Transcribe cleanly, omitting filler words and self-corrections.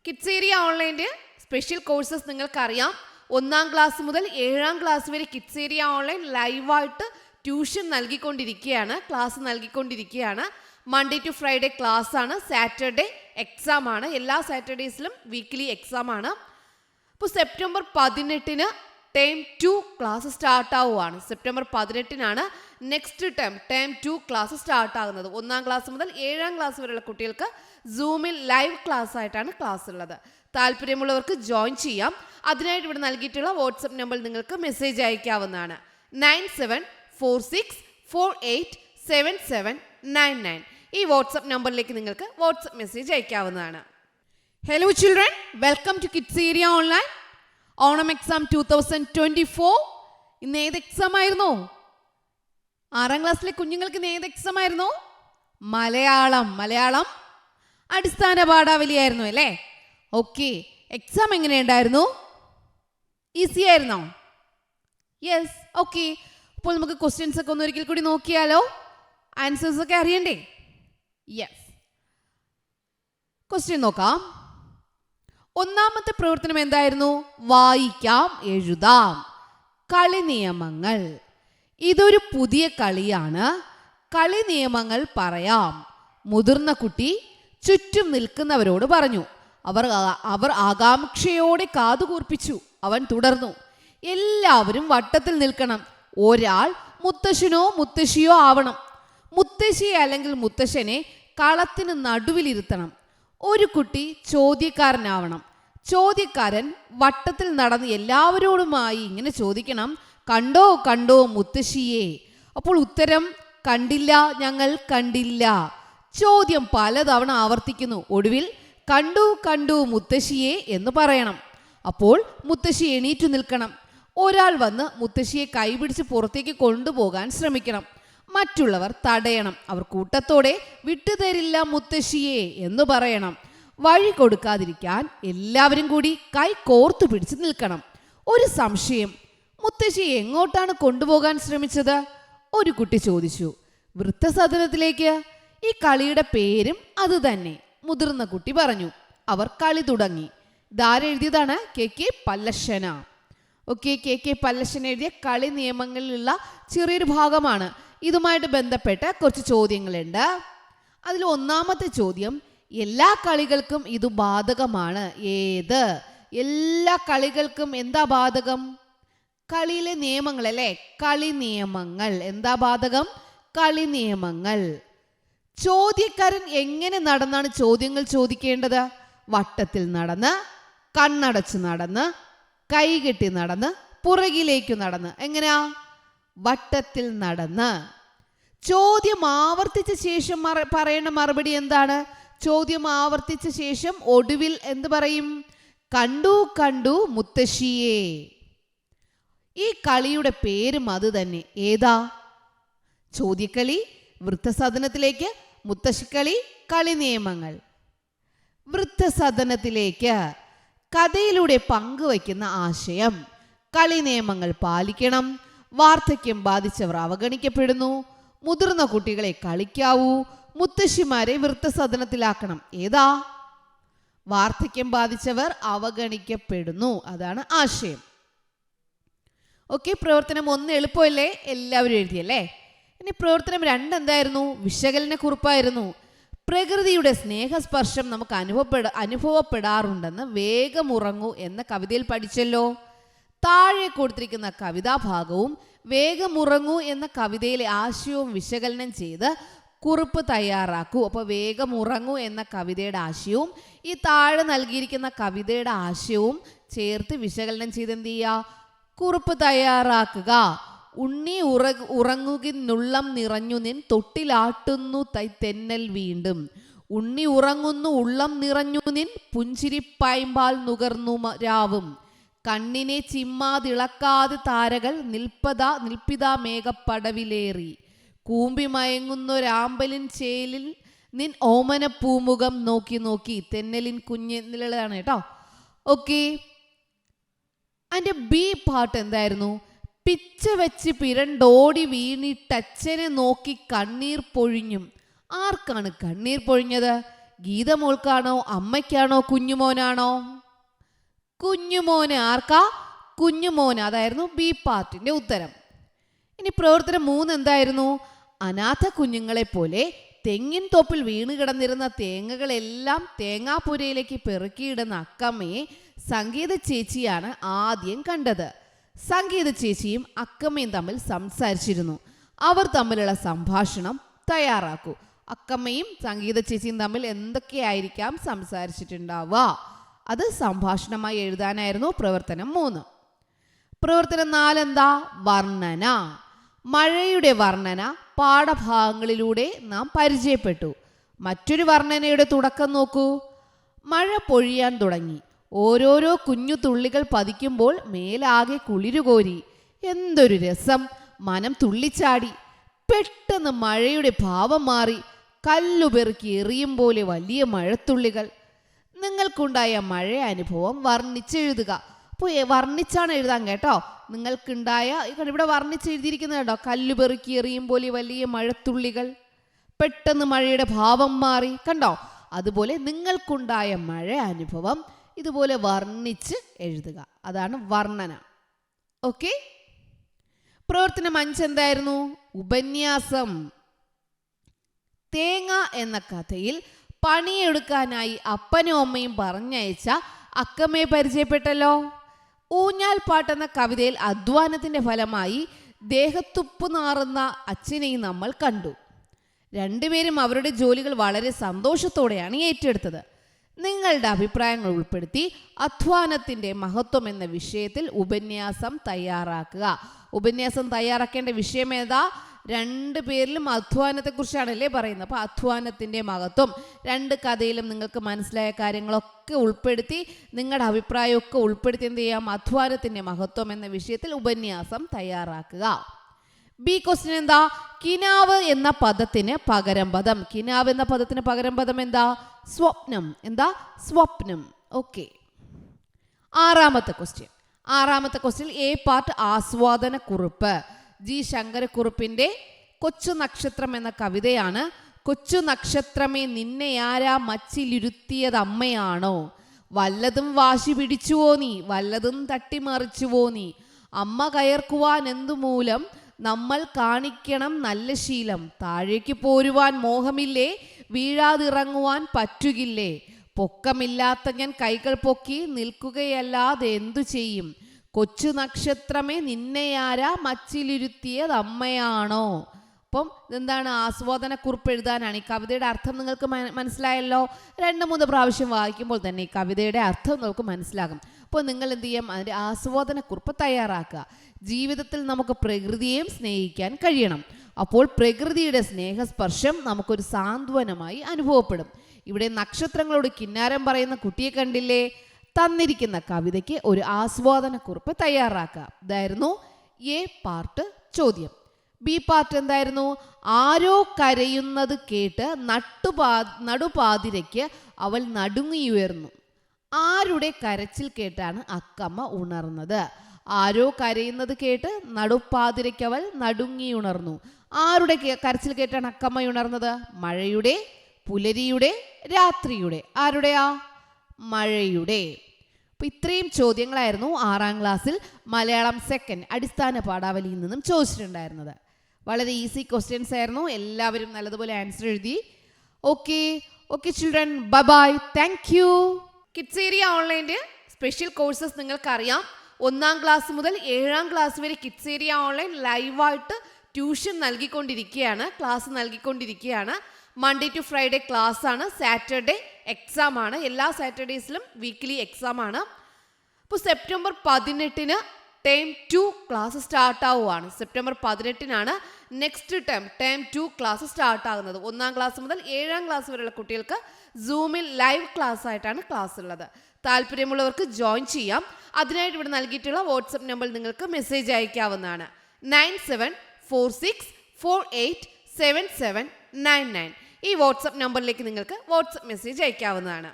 Kids area ഓൺലൈൻ്റെ special courses നിങ്ങൾക്കറിയാം. 1ാം ക്ലാസ് മുതൽ 7ാം ക്ലാസ് വരെ കിഡ്സ് ഏരിയ ഓൺലൈൻ ലൈവായിട്ട് ട്യൂഷൻ നൽകിക്കൊണ്ടിരിക്കുകയാണ്, ക്ലാസ് നൽകിക്കൊണ്ടിരിക്കുകയാണ്. മൺഡേ ടു ഫ്രൈഡേ ക്ലാസ് ആണ്, സാറ്റർഡേ എക്സാം ആണ്. എല്ലാ സാറ്റർഡേയ്സിലും വീക്ക്ലി എക്സാം ആണ്. അപ്പോൾ സെപ്റ്റംബർ 18 ടേം 2 ക്ലാസ് സ്റ്റാർട്ടാവുകയാണ്. സെപ്റ്റംബർ 18 നെക്സ്റ്റ് ടേം 2 ക്ലാസ് സ്റ്റാർട്ടാകുന്നത്. 1ാം ക്ലാസ് മുതൽ 7ാം ക്ലാസ് വരെയുള്ള കുട്ടികൾക്ക് സൂമിൽ ലൈവ് ക്ലാസ് ആയിട്ടാണ് ക്ലാസ് ഉള്ളത്. താല്പര്യമുള്ളവർക്ക് ജോയിൻ ചെയ്യാം. അതിനായിട്ട് ഇവിടെ നൽകിയിട്ടുള്ള വാട്സപ്പ് നമ്പർ നിങ്ങൾക്ക് മെസ്സേജ് അയക്കാവുന്നതാണ്. 9746487799. ഈ വാട്സപ്പ് നമ്പറിലേക്ക് നിങ്ങൾക്ക് വാട്സപ്പ് മെസ്സേജ് അയക്കാവുന്നതാണ്. Hello children, welcome to kids area online. Onam exam 2024. ഇന്ന് ഏത് എക്സാം ആയിരുന്നു? 6ാം ക്ലാസ്സിലെ കുഞ്ഞുങ്ങൾക്ക് ഇന്ന് ഏത് എക്സാം ആയിരുന്നു? മലയാളം അടിസ്ഥാന പാഠാവലിയായിരുന്നു അല്ലേ? ഓക്കെ, എക്സാം എങ്ങനെയുണ്ടായിരുന്നു? ഈസി ആയിരുന്നോ? Yes, okay. അപ്പോൾ നമുക്ക് ക്വസ്റ്റ്യൻസ് ഒക്കെ ഒന്നൊരിക്കൽ കൂടി നോക്കിയാലോ? ആൻസേഴ്സ് ഒക്കെ അറിയണ്ടേ? യെസ്, ക്വസ്റ്റ്യൻ നോക്കാം. ഒന്നാമത്തെ പ്രവർത്തനം എന്തായിരുന്നു? വായിക്കാം, എഴുതാം. കളി നിയമങ്ങൾ. ഇതൊരു പുതിയ കളിയാണ്. കളി നിയമങ്ങൾ പറയാം. മുതിർന്ന കുട്ടി ചുറ്റും നിൽക്കുന്നവരോട് പറഞ്ഞു. അവർ ആകാംക്ഷയോടെ കാതുകൂർപ്പിച്ചു. അവൻ തുടർന്നു. എല്ലാവരും വട്ടത്തിൽ നിൽക്കണം. ഒരാൾ മുത്തശ്ശനോ മുത്തശ്ശിയോ ആവണം. മുത്തശ്ശിയെ അല്ലെങ്കിൽ മുത്തശ്ശനെ കളത്തിന് നടുവിലിരുത്തണം. ഒരു കുട്ടി ചോദ്യക്കാരനാവണം. ചോദ്യക്കാരൻ വട്ടത്തിൽ നടന്ന് എല്ലാവരോടുമായി ഇങ്ങനെ ചോദിക്കണം, കണ്ടോ കണ്ടോ മുത്തശ്ശിയെ? അപ്പോൾ ഉത്തരം, കണ്ടില്ല, ഞങ്ങൾ കണ്ടില്ല. ചോദ്യം പലതവണ ആവർത്തിക്കുന്നു. ഒടുവിൽ കണ്ടു കണ്ടു മുത്തശ്ശിയെ എന്ന് പറയണം. അപ്പോൾ മുത്തശ്ശി എണീറ്റു നിൽക്കണം. ഒരാൾ വന്ന് മുത്തശ്ശിയെ കൈപിടിച്ച് പുറത്തേക്ക് കൊണ്ടുപോകാൻ ശ്രമിക്കണം. മറ്റുള്ളവർ തടയണം. അവർ കൂട്ടത്തോടെ വിട്ടുതരില്ല മുത്തശ്ശിയെ എന്ന് പറയണം. വഴി കൊടുക്കാതിരിക്കാൻ എല്ലാവരും കൂടി കൈ കോർത്തു പിടിച്ച് നിൽക്കണം. ഒരു സംശയം, മുത്തശ്ശിയെ എങ്ങോട്ടാണ് കൊണ്ടുപോകാൻ ശ്രമിച്ചത്? ഒരു കുട്ടി ചോദിച്ചു. വൃദ്ധസദനത്തിലേക്ക്. ഈ കളിയുടെ പേരും അത് തന്നെ, മുതിർന്ന കുട്ടി പറഞ്ഞു. അവർ കളി തുടങ്ങി. ഇതാരെഴുതിയതാണ്? K Pallassana. Okay, K Pallassana എഴുതിയ കളി നിയമങ്ങളിലുള്ള ചെറിയൊരു ഭാഗമാണ്. ഇതുമായിട്ട് ബന്ധപ്പെട്ട കുറച്ച് ചോദ്യങ്ങളുണ്ട്. അതിൽ ഒന്നാമത്തെ ചോദ്യം, എല്ലാ കളികൾക്കും ഇത് ബാധകമാണ്. ഏത്? എല്ലാ കളികൾക്കും എന്താ ബാധകം? കളിയിലെ നിയമങ്ങൾ അല്ലേ? കളി നിയമങ്ങൾ. എന്താ ബാധകം? കളി നിയമങ്ങൾ. ചോദ്യക്കാരൻ എങ്ങനെ നടന്നാണ് ചോദ്യങ്ങൾ ചോദിക്കേണ്ടത്? വട്ടത്തിൽ നടന്ന്, കണ്ണടച്ച് നടന്ന്, കൈകെട്ടി നടന്ന്, പുറകിലേക്ക് നടന്ന്. എങ്ങനെയാ? വട്ടത്തിൽ നടന്ന്. ചോദ്യം ആവർത്തിച്ച ശേഷം പറയേണ്ട മറുപടി എന്താണ്? ചോദ്യം ആവർത്തിച്ച ശേഷം ഒടുവിൽ എന്ത് പറയും? കണ്ടു കണ്ടു മുത്തശ്ശിയെ. ഈ കളിയുടെ പേരും അത് തന്നെ. ഏതാ? ചോദ്യക്കളി, വൃദ്ധസദനത്തിലേക്ക്, മുത്തശ്ശിക്കളി, കളി നിയമങ്ങൾ. വൃദ്ധസദനത്തിലേക്ക്. കഥയിലൂടെ പങ്കുവയ്ക്കുന്ന ആശയം, കളി നിയമങ്ങൾ പാലിക്കണം. വാർദ്ധക്യം ബാധിച്ചവർ അവഗണിക്കപ്പെടുന്നു. മുതിർന്ന കുട്ടികളെ കളിക്കാവൂ. മുത്തശ്ശിമാരെ വൃദ്ധസദനത്തിലാക്കണം. ഏതാ? വാർദ്ധക്യം ബാധിച്ചവർ അവഗണിക്കപ്പെടുന്നു. അതാണ് ആശയം. ഓക്കെ, പ്രവർത്തനം 1 എളുപ്പമല്ലേ? എല്ലാവരും എഴുതിയല്ലേ? ഇനി പ്രവർത്തനം 2 എന്തായിരുന്നു? വിശകലന കുറിപ്പായിരുന്നു. പ്രകൃതിയുടെ സ്നേഹസ്പർശം നമുക്ക് അനുഭവപ്പെടാറുണ്ടെന്ന് വേഗമുറങ്ങൂ എന്ന കവിതയിൽ പഠിച്ചല്ലോ. താഴെ കൊടുത്തിരിക്കുന്ന കവിതാഭാഗവും വേഗമുറങ്ങൂ എന്ന കവിതയിലെ ആശയവും വിശകലനം ചെയ്ത് കുറിപ്പ് തയ്യാറാക്കൂ. അപ്പോൾ വേഗമുറങ്ങൂ എന്ന കവിതയുടെ ആശയവും ഈ താഴെ നൽകിയിരിക്കുന്ന കവിതയുടെ ആശയവും ചേർത്ത് വിശകലനം ചെയ്ത് എന്ത് ചെയ്യുക? കുറിപ്പ് തയ്യാറാക്കുക. ഉണ്ണി ഉറങ്ങുകിന്നുള്ളം നിറഞ്ഞു നിൻ തൊട്ടിലാട്ടുന്നു തെന്നൽ വീണ്ടും. ഉണ്ണി ഉറങ്ങുന്നു ഉള്ളം നിറഞ്ഞു നിൻ പുഞ്ചിരിപ്പൈമ്പാൽ നുകർന്നു രാവും. കണ്ണിനെ ചിമ്മാതിളക്കാതെ താരകൾ നിൽപ്പിതാ മേഘപ്പടവിലേറി. കൂമ്പി മയങ്ങുന്നൊരാമ്പലിൻ ചേലിൽ നിൻ ഓമന പൂമുഖം നോക്കി നോക്കി. തെന്നലിൻ കുഞ്ഞെന്നുള്ളതാണ് കേട്ടോ. ഓക്കെ, അതിൻ്റെ ബി പാർട്ട് എന്തായിരുന്നു? പിച്ച വെച്ച് പിരണ്ടോടി വീണിട്ടച്ഛനെ നോക്കി കണ്ണീർ പൊഴിഞ്ഞും. ആർക്കാണ് കണ്ണീർ പൊഴിഞ്ഞത്? ഗീതമോൾക്കാണോ, അമ്മയ്ക്കാണോ, കുഞ്ഞുമോനാണോ? കുഞ്ഞുമോന്. ആർക്കാ? കുഞ്ഞുമോന്. അതായിരുന്നു ബി പാർട്ടിന്റെ ഉത്തരം. ഇനി പ്രവർത്തനം 3 എന്തായിരുന്നു? അനാഥ കുഞ്ഞുങ്ങളെ പോലെ തെങ്ങിൻ തോപ്പിൽ വീണ് കിടന്നിരുന്ന തേങ്ങകളെല്ലാം തേങ്ങാപ്പുരയിലേക്ക് പെറുക്കിയിടുന്ന അക്കമ്മയെ സംഗീത ചേച്ചിയാണ് ആദ്യം കണ്ടത്. സംഗീത ചേച്ചിയും അക്കമ്മയും തമ്മിൽ സംസാരിച്ചിരുന്നു. അവർ തമ്മിലുള്ള സംഭാഷണം തയ്യാറാക്കൂ. അക്കമ്മയും സംഗീത ചേച്ചിയും തമ്മിൽ എന്തൊക്കെയായിരിക്കാം സംസാരിച്ചിട്ടുണ്ടാവുക? അത് സംഭാഷണമായി എഴുതാനായിരുന്നു പ്രവർത്തനം 3. പ്രവർത്തനം 4 എന്താ? വർണ്ണന. മഴയുടെ വർണ്ണന പാഠഭാഗങ്ങളിലൂടെ നാം പരിചയപ്പെട്ടു. മറ്റൊരു വർണ്ണനയുടെ തുടക്കം നോക്കൂ. മഴ പൊഴിയാൻ തുടങ്ങി. ഓരോരോ കുഞ്ഞു തുള്ളികൾ പതിക്കുമ്പോൾ മേലാകെ കുളിരുകോരി. എന്തൊരു രസം! മനം തുള്ളിച്ചാടി. പെട്ടെന്ന് മഴയുടെ ഭാവം മാറി. കല്ലുപെറുക്കി എറിയും പോലെ വലിയ മഴത്തുള്ളികൾ. നിങ്ങൾക്കുണ്ടായ മഴ അനുഭവം വർണ്ണിച്ചെഴുതുക. അപ്പോൾ വർണ്ണിച്ചാണ് എഴുതാൻ കേട്ടോ. നിങ്ങൾക്കുണ്ടായ ഇവിടെ വർണ്ണിച്ച് എഴുതിയിരിക്കുന്നത് കേട്ടോ. കല്ലുപെറുക്കി എറിയും പോലെ വലിയ മഴത്തുള്ളികൾ. പെട്ടെന്ന് മഴയുടെ ഭാവം മാറി. കണ്ടോ? അതുപോലെ നിങ്ങൾക്കുണ്ടായ മഴ അനുഭവം ഇതുപോലെ വർണ്ണിച്ച് എഴുതുക. അതാണ് വർണ്ണന. ഓക്കെ. പ്രവർത്തനം 5 എന്തായിരുന്നു? ഉപന്യാസം. തേങ്ങ എന്ന കഥയിൽ പണിയെടുക്കാനായി അപ്പനും അമ്മയും പറഞ്ഞയച്ച അക്കമ്മയെ പരിചയപ്പെട്ടല്ലോ. ഊഞ്ഞാൽ പാട്ടെന്ന കവിതയിൽ അധ്വാനത്തിന്റെ ഫലമായി ദേഹത്തുപ്പ് നാറുന്ന അച്ഛനെയും നമ്മൾ കണ്ടു. രണ്ടുപേരും അവരുടെ ജോലികൾ വളരെ സന്തോഷത്തോടെയാണ് ഏറ്റെടുത്തത്. നിങ്ങളുടെ അഭിപ്രായങ്ങൾ ഉൾപ്പെടുത്തി അധ്വാനത്തിന്റെ മഹത്വം എന്ന വിഷയത്തിൽ ഉപന്യാസം തയ്യാറാക്കുക. ഉപന്യാസം തയ്യാറാക്കേണ്ട വിഷയം ഏതാ? 2 പേരിലും അധ്വാനത്തെക്കുറിച്ചാണല്ലേ പറയുന്നത്. അപ്പോൾ അധ്വാനത്തിൻ്റെ മഹത്വം 2 കഥയിലും നിങ്ങൾക്ക് മനസ്സിലായ കാര്യങ്ങളൊക്കെ ഉൾപ്പെടുത്തി നിങ്ങളുടെ അഭിപ്രായമൊക്കെ ഉൾപ്പെടുത്തി എന്ത് ചെയ്യാം? അധ്വാനത്തിൻ്റെ മഹത്വം എന്ന വിഷയത്തിൽ ഉപന്യാസം തയ്യാറാക്കുക. ബി ക്വസ്റ്റ്യൻ എന്താ? കിനാവ് എന്ന പദത്തിന് പകരം പദം. കിനാവ് എന്ന പദത്തിന് പകരം പദം എന്താ? സ്വപ്നം. എന്താ? സ്വപ്നം. ഓക്കെ. 6ാമത്തെ ക്വസ്റ്റ്യൻ എ പാർട്ട് ആസ്വാദന കുറിപ്പ്. ജി ശങ്കരക്കുറുപ്പിന്റെ കൊച്ചു നക്ഷത്രം എന്ന കവിതയാണ്. കൊച്ചു നക്ഷത്രമേ നിന്നെയാരാ മച്ചിലിരുത്തിയത് അമ്മയാണോ? വല്ലതും വാശി പിടിച്ചുവോ നീ? വല്ലതും തട്ടിമറിച്ചുവോ നീ? അമ്മ കയർക്കുവാൻ എന്തുമൂലം നമ്മൾ കാണിക്കണം നല്ല ശീലം. താഴേക്ക് പോരുവാൻ മോഹമില്ലേ? വീഴാതിറങ്ങുവാൻ പറ്റുകില്ലേ? പൊക്കമില്ലാത്ത ഞാൻ കൈകൾ പൊക്കി നിൽക്കുകയല്ലാതെ എന്തു ചെയ്യും? കൊച്ചു നക്ഷത്രമേ നിന്നെയാരാ മച്ചിലിരുത്തിയത് അമ്മയാണോ? അപ്പം ഇതെന്താണ്? ആസ്വാദനക്കുറിപ്പ് എഴുതാനാണ്. ഈ കവിതയുടെ അർത്ഥം നിങ്ങൾക്ക് മനസ്സിലായല്ലോ. 2-3 പ്രാവശ്യം വായിക്കുമ്പോൾ തന്നെ ഈ കവിതയുടെ അർത്ഥം നമുക്ക് മനസ്സിലാകും. അപ്പോൾ നിങ്ങൾ എന്ത് ചെയ്യാം? അതിൻ്റെ ആസ്വാദനക്കുറിപ്പ് തയ്യാറാക്കുക. ജീവിതത്തിൽ നമുക്ക് പ്രകൃതിയെയും സ്നേഹിക്കാൻ കഴിയണം. അപ്പോൾ പ്രകൃതിയുടെ സ്നേഹസ്പർശം നമുക്കൊരു സാന്ത്വനമായി അനുഭവപ്പെടും. ഇവിടെ നക്ഷത്രങ്ങളോട് കിന്നാരം പറയുന്ന കുട്ടിയെ കണ്ടില്ലേ? തന്നിരിക്കുന്ന കവിതയ്ക്ക് ഒരു ആസ്വാദനക്കുറിപ്പ് തയ്യാറാക്കുക. ഇതായിരുന്നു എ പാർട്ട് ചോദ്യം. ബി പാർട്ട് എന്തായിരുന്നു? ആരോ കരയുന്നത് കേട്ട് നടുപാതിരയ്ക്ക് അവൾ നടുങ്ങിയുയർന്നു. ആരുടെ കരച്ചിൽ കേട്ടാണ് അക്കമ്മ ഉണർന്നത്? ആരോ കരയുന്നത് കേട്ട് നടുപ്പാതിരയ്ക്ക് അവൾ നടുങ്ങിയുണർന്നു. ആരുടെ കരച്ചിൽ കേട്ടാണ് അക്കമ്മ ഉണർന്നത്? മഴയുടെ, പുലരിയുടെ, രാത്രിയുടെ? ആരുടെയാ? മഴയുടെ. അപ്പോൾ ഇത്രയും ചോദ്യങ്ങളായിരുന്നു 6ാം ക്ലാസ്സിൽ മലയാളം 2nd അടിസ്ഥാന പാഠാവലിയിൽ നിന്നും ചോദിച്ചിട്ടുണ്ടായിരുന്നത്. വളരെ ഈസി ക്വസ്റ്റ്യൻസ് ആയിരുന്നു. എല്ലാവരും നല്ലതുപോലെ ആൻസർ എഴുതി. Okay children, bye bye, thank you. Kids area ഓൺലൈൻ്റെ സ്പെഷ്യൽ കോഴ്സസ് നിങ്ങൾക്കറിയാം. 1ാം ക്ലാസ് മുതൽ 7ാം ക്ലാസ് വരെ കിഡ്സ് ഏരിയ ഓൺലൈൻ ലൈവായിട്ട് ട്യൂഷൻ ക്ലാസ് നൽകിക്കൊണ്ടിരിക്കുകയാണ്. മൺഡേ ടു ഫ്രൈഡേ ക്ലാസ് ആണ്. സാറ്റർഡേ എക്സാം ആണ്. എല്ലാ സാറ്റർഡേയ്സിലും വീക്ക്ലി എക്സാം ആണ്. അപ്പോൾ സെപ്റ്റംബർ 18 ടേം 2 ക്ലാസ് സ്റ്റാർട്ടാവുകയാണ്. സെപ്റ്റംബർ 18 നെക്സ്റ്റ് ടേം 2 ക്ലാസ് സ്റ്റാർട്ടാകുന്നത്. 1ാം ക്ലാസ് മുതൽ 7ാം ക്ലാസ് വരെയുള്ള കുട്ടികൾക്ക് സൂമിൽ ലൈവ് ക്ലാസ് ആയിട്ടാണ് ക്ലാസ് ഉള്ളത്. താല്പര്യമുള്ളവർക്ക് ജോയിൻ ചെയ്യാം. അതിനായിട്ട് ഇവിടെ നൽകിയിട്ടുള്ള വാട്സപ്പ് നമ്പറിൽ നിങ്ങൾക്ക് മെസ്സേജ് അയക്കാവുന്നതാണ്. 9746487799. ഈ വാട്സപ്പ് നമ്പറിലേക്ക് നിങ്ങൾക്ക് വാട്സപ്പ് മെസ്സേജ് അയക്കാവുന്നതാണ്.